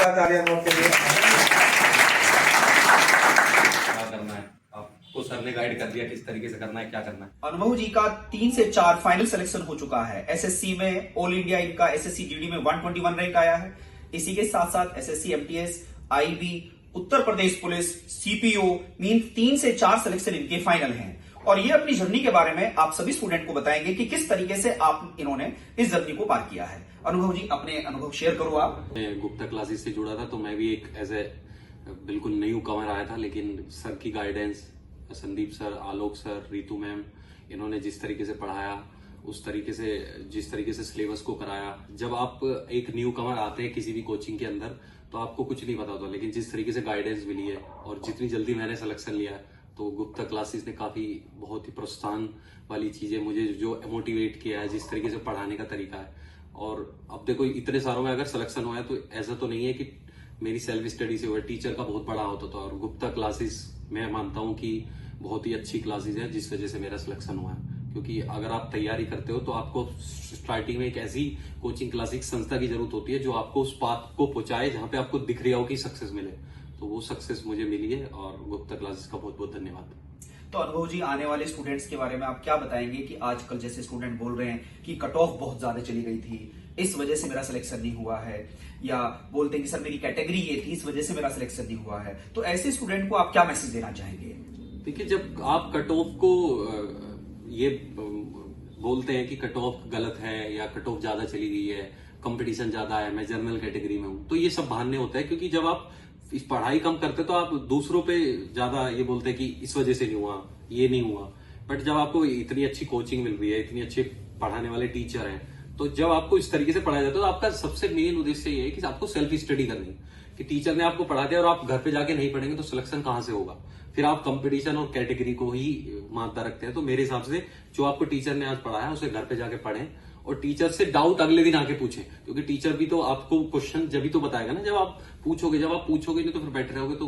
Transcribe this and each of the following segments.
जोरदार तालियां अनुभव के लिए। क्या करना है आपको सर ने गाइड कर दिया किस तरीके से करना है, क्या करना है। अनुभव जी का 3 से 4 फाइनल सिलेक्शन हो चुका है। एसएससी में ऑल इंडिया इनका एसएससी जीडी में 121 रैंक आया है। इसी के साथ साथ SSC MTS, IB, Uttar Pradesh police, CPO mean 3 से 4 सिलेक्शन इनके फाइनल हैं। और ये अपनी जर्नी के बारे में आप सभी स्टूडेंट को बताएंगे कि किस तरीके से आप इन्होंने इस जर्नी को पार किया है। अनुभव जी अपने अनुभव शेयर करो आप। मैं गुप्ता क्लासेस से जुड़ा था तो मैं भी एक एज ए बिल्कुल न्यू कमर आया था, लेकिन सर की गाइडेंस, संदीप सर, आलोक सर, रितु मैम, इन्होंने जिस तरीके से पढ़ाया, उस तरीके से जिस तरीके से सिलेबस को कराया। जब आप एक न्यू कमर आते हैं किसी भी कोचिंग के अंदर तो आपको कुछ नहीं पता होता, लेकिन जिस तरीके से गाइडेंस मिली है और जितनी जल्दी मैंने सिलेक्शन लिया है तो गुप्ता क्लासेस ने काफी बहुत ही प्रोत्साहन वाली चीजें मुझे जो मोटिवेट किया है, जिस तरीके से पढ़ाने का तरीका है। और अब देखो इतने सारों में अगर सिलेक्शन हुआ है तो ऐसा तो नहीं है कि मेरी सेल्फ स्टडी से हुआ, टीचर का बहुत बड़ा होता था। और गुप्ता क्लासेस मैं मानता हूँ कि बहुत ही अच्छी क्लासेस है जिस वजह से मेरा सिलेक्शन हुआ है। क्योंकि अगर आप तैयारी करते हो तो आपको स्टार्टिंग में एक ऐसी कोचिंग क्लासिक संस्था की जरूरत होती है जो आपको उस पाथ को पहुंचाए जहां पे आपको दिख रहा हो कि सक्सेस मिले। तो वो सक्सेस मुझे मिली है और गुप्ता क्लासेस का बहुत बहुत धन्यवाद। तो अनुभव जी आने वाले स्टूडेंट्स के बारे में आप क्या बताएंगे कि आजकल जैसे स्टूडेंट बोल रहे हैं कि कट ऑफ बहुत ज्यादा चली गई थी, इस वजह से मेरा सिलेक्शन नहीं हुआ है, या बोलते हैं कि सर मेरी कैटेगरी ये थी, इस वजह से मेरा सिलेक्शन नहीं हुआ है। तो ऐसे स्टूडेंट को आप क्या मैसेज देना चाहेंगे? देखिए, जब आप कट ऑफ को ये बोलते हैं कि कट ऑफ गलत है या कट ऑफ ज्यादा चली गई है, कंपटीशन ज्यादा है, मैं जनरल कैटेगरी में हूं, तो ये सब बहाने होते हैं। क्योंकि जब आप इस पढ़ाई कम करते तो आप दूसरों पे ज्यादा ये बोलते हैं कि इस वजह से नहीं हुआ, ये नहीं हुआ। बट जब आपको इतनी अच्छी कोचिंग मिल रही है, इतनी अच्छे पढ़ाने वाले टीचर हैं, तो जब आपको इस तरीके से पढ़ाया जाता है तो आपका सबसे मेन उद्देश्य ये है कि आपको सेल्फ स्टडी करनी है। कि टीचर ने आपको पढ़ा दिया और आप घर पे जाके नहीं पढ़ेंगे तो सिलेक्शन कहां से होगा। फिर आप कंपटीशन और कैटेगरी को ही मानता रखते हैं। तो मेरे हिसाब से जो आपको टीचर ने आज पढ़ाया उसे घर पे जाके पढ़ें और टीचर से डाउट अगले दिन आके पूछें। क्योंकि टीचर भी तो आपको क्वेश्चन जब भी तो बताएगा ना, जब आप पूछोगे नहीं तो फिर बैठे रहोगे तो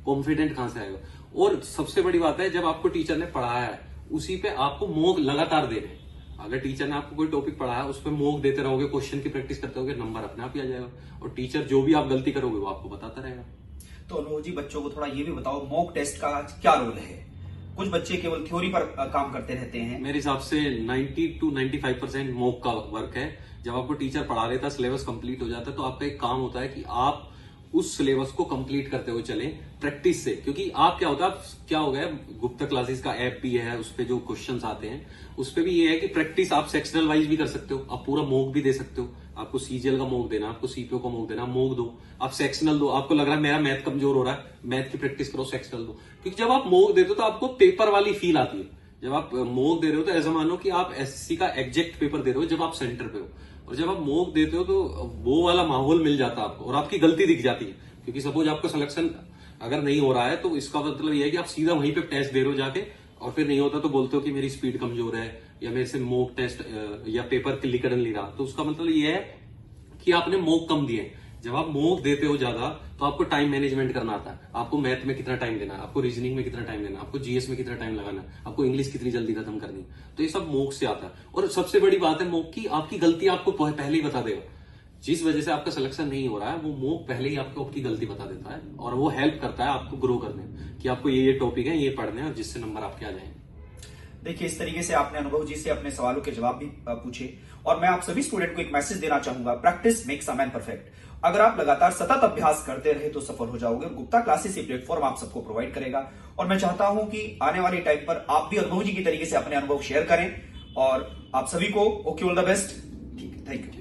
कॉन्फिडेंट कहां से आएगा। और सबसे बड़ी बात है, जब आपको टीचर ने पढ़ाया है उसी पे आपको मॉक लगातार दे रहे हैं। अगर टीचर ने आपको कोई टॉपिक पढ़ाया उस पर मॉक देते रहोगे, क्वेश्चन की प्रैक्टिस करते रहोगे, नंबर अपने आप ही आ जाएगा। और टीचर जो भी आप गलती करोगे वो आपको बताता रहेगा। तो अनुभव जी बच्चों को थोड़ा ये भी बताओ मॉक टेस्ट का क्या रोल है? कुछ बच्चे केवल थ्योरी पर काम करते रहते हैं। मेरे हिसाब से 90 to 95% मॉक का वर्क है। जब आपको टीचर पढ़ा देता है, सिलेबस कंप्लीट हो जाता है, तो आपका एक काम होता है कि आप उस सिलेबस को कंप्लीट करते हुए चलें प्रैक्टिस से। क्योंकि आप क्या होता है, क्या हो गया, गुप्ता क्लासेस का ऐप भी है, उस पे जो क्वेश्चंस आते हैं उस पे भी ये है कि प्रैक्टिस आप सेक्शनल वाइज भी कर सकते हो, आप पूरा मॉक भी दे सकते हो। आपको सीजीएल का मॉक देना, आपको सीपीओ का मॉक देना, मॉक दो, आप सेक्शनल दो। आपको लग रहा है मेरा मैथ कमजोर हो रहा है, मैथ की प्रैक्टिस करो, सेक्शनल दो। क्योंकि जब आप मॉक देते हो तो आपको पेपर वाली फील आती है। जब आप मॉक दे रहे हो तो ऐसा मानो कि आप एसएससी का एग्जैक्ट पेपर दे रहे हो जब आप सेंटर पे हो। और जब आप मॉक देते हो तो वो वाला माहौल मिल जाता है आपको और आपकी गलती दिख जाती है। क्योंकि सपोज आपका सिलेक्शन अगर नहीं हो रहा है तो इसका मतलब यह है कि आप सीधा वहीं पे टेस्ट दे रहे हो जाके, और फिर नहीं होता तो बोलते हो कि मेरी स्पीड कमजोर है या मेरे से मॉक टेस्ट या पेपर क्लिक कर नहीं रहा। तो उसका मतलब यह है कि आपने मॉक कम दिए। जब आप मॉक देते हो ज्यादा तो आपको टाइम मैनेजमेंट करना आता है। आपको मैथ में कितना टाइम देना है, आपको रीजनिंग में कितना टाइम देना है, आपको जीएस में कितना टाइम लगाना है, आपको इंग्लिश कितनी जल्दी खत्म करनी है। तो ये सब मॉक से आता है। और सबसे बड़ी बात है मॉक की, आपकी गलती आपको पहले ही बता देगा। जिस वजह से आपका सिलेक्शन नहीं हो रहा है वो मॉक पहले ही आपको आपकी गलती बता देता है और वो हेल्प करता है आपको ग्रो करने में कि आपको ये टॉपिक है, ये पढ़ने हैं, जिससे नंबर आपके आ जाएंगे। देखिए इस तरीके से आपने अनुभव जी से अपने सवालों के जवाब भी पूछे। और मैं आप सभी स्टूडेंट को एक मैसेज देना चाहूंगा, practice makes a man perfect. अगर आप लगातार सतत अभ्यास करते रहे तो सफल हो जाओगे। गुप्ता क्लासेस ये प्लेटफॉर्म आप सबको प्रोवाइड करेगा। और मैं चाहता हूं कि आने वाले टाइम पर आप भी अनुभव जी की तरीके से अपने अनुभव शेयर करें। और आप सभी को ओके, ऑल द बेस्ट। ठीक है, थैंक यू।